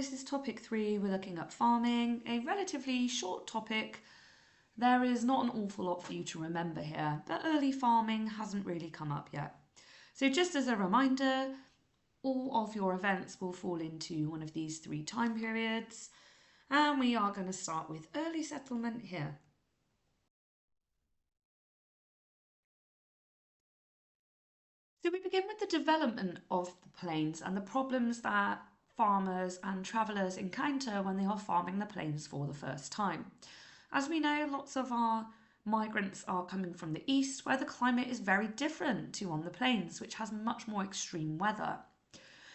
this is topic 3. We're looking at farming, a relatively short topic. There is not an awful lot for you to remember here, but early farming hasn't really come up yet. So just as a reminder, all of your events will fall into one of these 3 time periods, and we are going to start with early settlement here. So we begin with the development of the plains and the problems that farmers and travellers encounter when they are farming the plains for the first time. As we know, lots of our migrants are coming from the east, where the climate is very different to on the plains, which has much more extreme weather.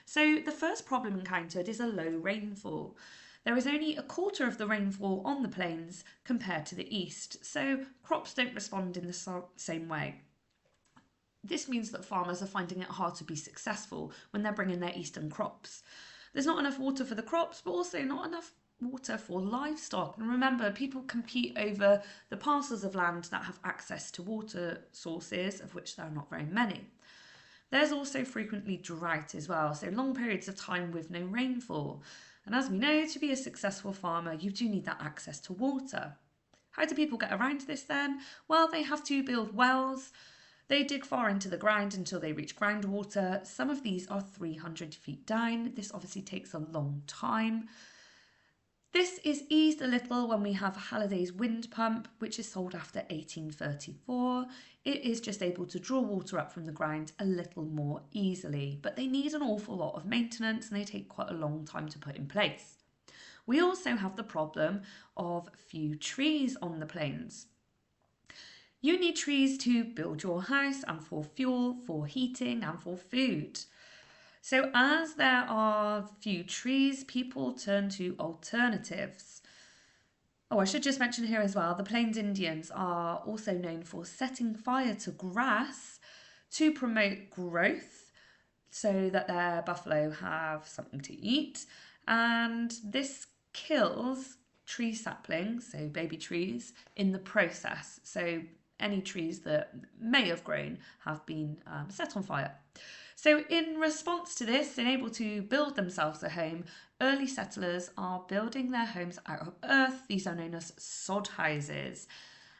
So the first problem encountered is a low rainfall. There is only a quarter of the rainfall on the plains compared to the east, so crops don't respond in the same way. This means that farmers are finding it hard to be successful when they're bringing their eastern crops. There's not enough water for the crops, but also not enough water for livestock. And remember, people compete over the parcels of land that have access to water sources, of which there are not very many. There's also frequently drought as well, so long periods of time with no rainfall. And as we know, to be a successful farmer, you do need that access to water. How do people get around this then? Well, they have to build wells. They dig far into the ground until they reach groundwater. Some of these are 300 feet down. This obviously takes a long time. This is eased a little when we have Halliday's wind pump, which is sold after 1834. It is just able to draw water up from the ground a little more easily, but they need an awful lot of maintenance and they take quite a long time to put in place. We also have the problem of few trees on the plains. You need trees to build your house and for fuel, for heating and for food. So as there are few trees, people turn to alternatives. Oh, I should just mention here as well, the Plains Indians are also known for setting fire to grass to promote growth so that their buffalo have something to eat. And this kills tree saplings, so baby trees, in the process. So any trees that may have grown have been set on fire. So in response to this, and able to build themselves a home, early settlers are building their homes out of earth. These are known as sod houses.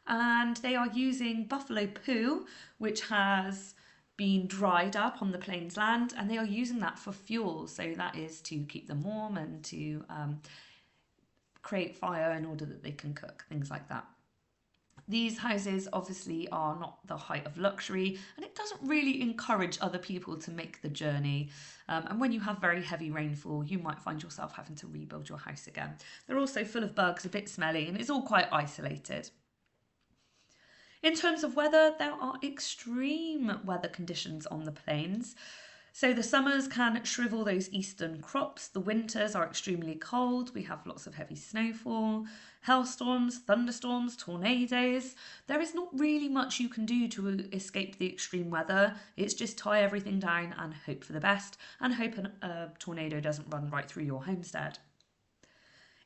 And they are using buffalo poo, which has been dried up on the plains land, and they are using that for fuel. So that is to keep them warm and to create fire in order that they can cook, things like that. These houses obviously are not the height of luxury, and it doesn't really encourage other people to make the journey. And when you have very heavy rainfall, you might find yourself having to rebuild your house again. They're also full of bugs, a bit smelly, and it's all quite isolated. In terms of weather, there are extreme weather conditions on the plains. So the summers can shrivel those eastern crops. The winters are extremely cold. We have lots of heavy snowfall, hailstorms, thunderstorms, tornadoes. There is not really much you can do to escape the extreme weather. It's just tie everything down and hope for the best and hope a tornado doesn't run right through your homestead.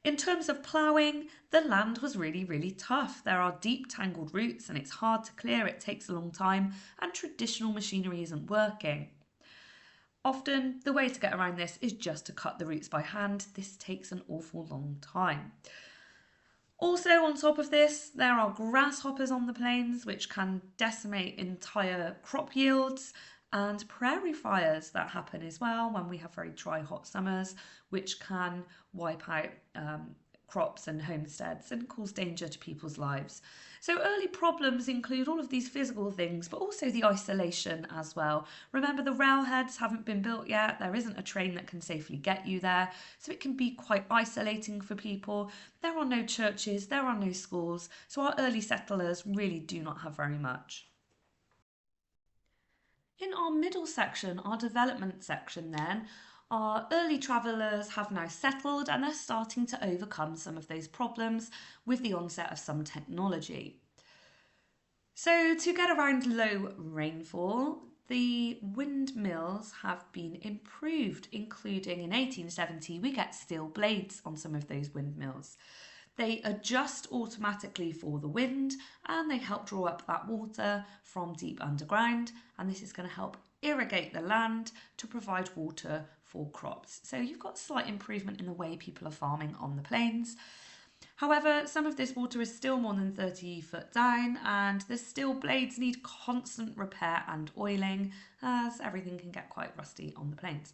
In terms of ploughing, the land was really, really tough. There are deep tangled roots and it's hard to clear. It takes a long time and traditional machinery isn't working. Often, the way to get around this is just to cut the roots by hand. This takes an awful long time. Also, on top of this, there are grasshoppers on the plains, which can decimate entire crop yields, and prairie fires that happen as well when we have very dry, hot summers, which can wipe out crops and homesteads and cause danger to people's lives. So early problems include all of these physical things, but also the isolation as well. Remember, the railheads haven't been built yet. There isn't a train that can safely get you there. So it can be quite isolating for people. There are no churches, there are no schools. So our early settlers really do not have very much. In our middle section, our development section then, our early travellers have now settled and they're starting to overcome some of those problems with the onset of some technology. So to get around low rainfall, the windmills have been improved, including in 1870 we get steel blades on some of those windmills. They adjust automatically for the wind and they help draw up that water from deep underground, and this is going to help irrigate the land to provide water for crops. So you've got slight improvement in the way people are farming on the plains. However, some of this water is still more than 30 foot down, and the steel blades need constant repair and oiling, as everything can get quite rusty on the plains.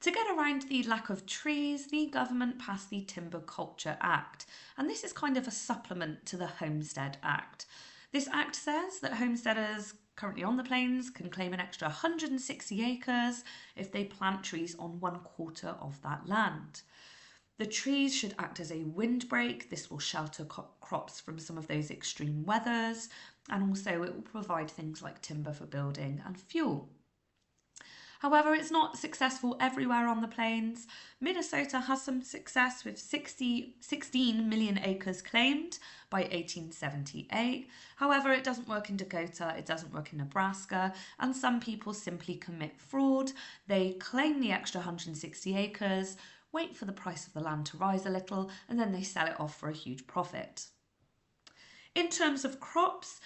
To get around the lack of trees, the government passed the Timber Culture Act, and this is kind of a supplement to the Homestead Act. This act says that homesteaders currently on the plains can claim an extra 160 acres if they plant trees on 1/4 of that land. The trees should act as a windbreak. This will shelter crops from some of those extreme weathers, and also it will provide things like timber for building and fuel. However, it's not successful everywhere on the plains. Minnesota has some success with 16 million acres claimed by 1878. However, it doesn't work in Dakota, it doesn't work in Nebraska, and some people simply commit fraud. They claim the extra 160 acres, wait for the price of the land to rise a little, and then they sell it off for a huge profit. In terms of crops,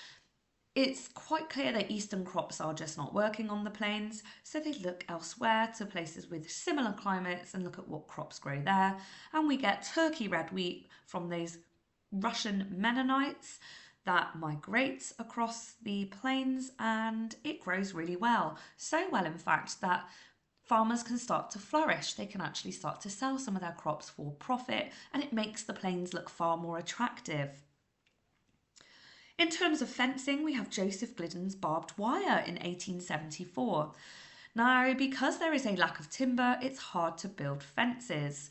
it's quite clear that eastern crops are just not working on the plains, so they look elsewhere to places with similar climates and look at what crops grow there. And we get Turkey red wheat from those Russian Mennonites that migrates across the plains, and it grows really well. So well, in fact, that farmers can start to flourish. They can actually start to sell some of their crops for profit, and it makes the plains look far more attractive. In terms of fencing, we have Joseph Gliddon's barbed wire in 1874. Now, because there is a lack of timber, it's hard to build fences.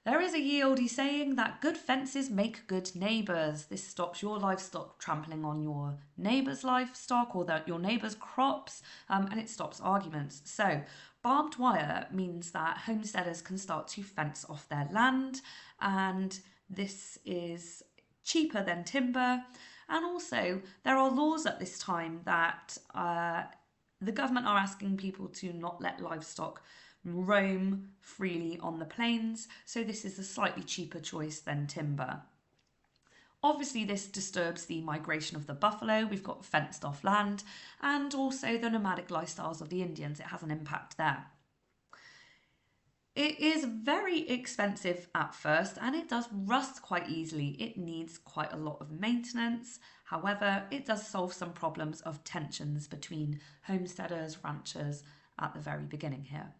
There is a ye olde saying that good fences make good neighbours. This stops your livestock trampling on your neighbour's livestock or your neighbour's crops, and it stops arguments. So, barbed wire means that homesteaders can start to fence off their land, and this is cheaper than timber. And also, there are laws at this time that the government are asking people to not let livestock roam freely on the plains, so this is a slightly cheaper choice than timber. Obviously, this disturbs the migration of the buffalo. We've got fenced off land, and also the nomadic lifestyles of the Indians. It has an impact there. It is very expensive at first, and it does rust quite easily. It needs quite a lot of maintenance. However, it does solve some problems of tensions between homesteaders, ranchers at the very beginning here.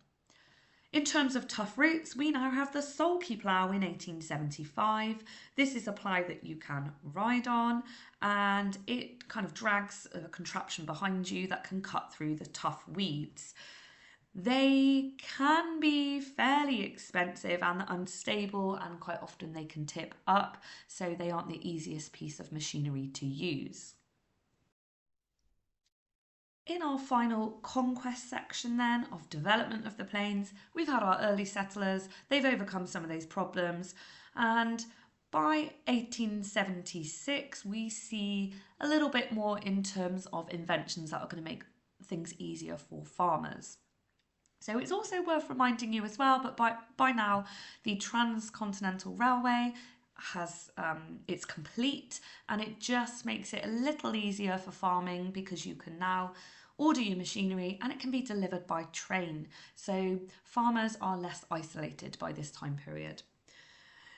In terms of tough routes, we now have the sulky plough in 1875. This is a plough that you can ride on, and it kind of drags a contraption behind you that can cut through the tough weeds. They can be fairly expensive and unstable, and quite often they can tip up, so they aren't the easiest piece of machinery to use. In our final conquest section then of development of the plains, we've had our early settlers. They've overcome some of those problems, and by 1876 we see a little bit more in terms of inventions that are going to make things easier for farmers. So it's also worth reminding you as well, but by now the Transcontinental Railway it's complete, and it just makes it a little easier for farming because you can now order your machinery and it can be delivered by train. So farmers are less isolated by this time period.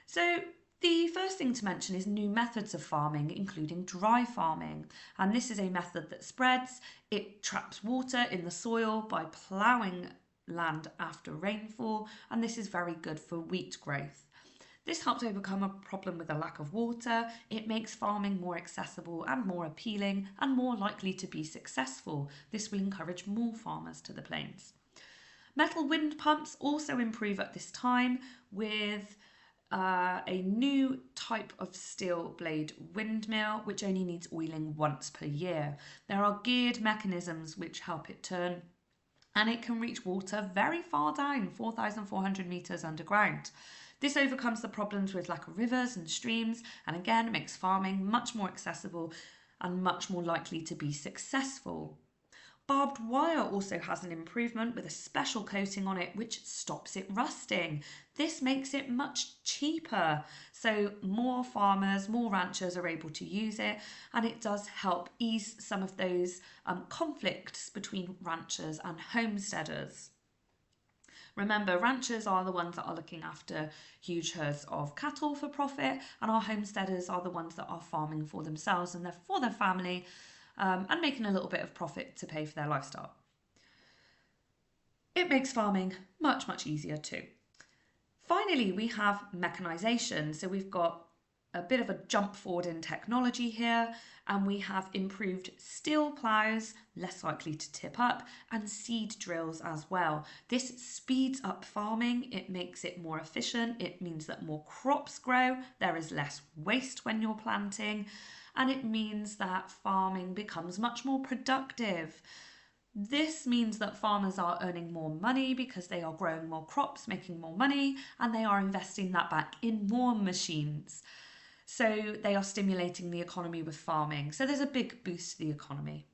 So the first thing to mention is new methods of farming, including dry farming. And this is a method that spreads. It traps water in the soil by ploughing land after rainfall, and this is very good for wheat growth. This helps overcome a problem with a lack of water. It makes farming more accessible and more appealing and more likely to be successful. This will encourage more farmers to the plains. Metal wind pumps also improve at this time with a new type of steel blade windmill which only needs oiling once per year. There are geared mechanisms which help it turn, and it can reach water very far down, 4,400 metres underground. This overcomes the problems with lack of rivers and streams, and again makes farming much more accessible and much more likely to be successful. Barbed wire also has an improvement with a special coating on it which stops it rusting. This makes it much cheaper, so more farmers, more ranchers are able to use it, and it does help ease some of those conflicts between ranchers and homesteaders. Remember, ranchers are the ones that are looking after huge herds of cattle for profit, and our homesteaders are the ones that are farming for themselves and for their family, and making a little bit of profit to pay for their lifestyle. It makes farming much, much easier too. Finally, we have mechanisation. So we've got a bit of a jump forward in technology here, and we have improved steel ploughs, less likely to tip up, and seed drills as well. This speeds up farming, it makes it more efficient, it means that more crops grow, there is less waste when you're planting, and it means that farming becomes much more productive. This means that farmers are earning more money because they are growing more crops, making more money, and they are investing that back in more machines. So they are stimulating the economy with farming. So there's a big boost to the economy.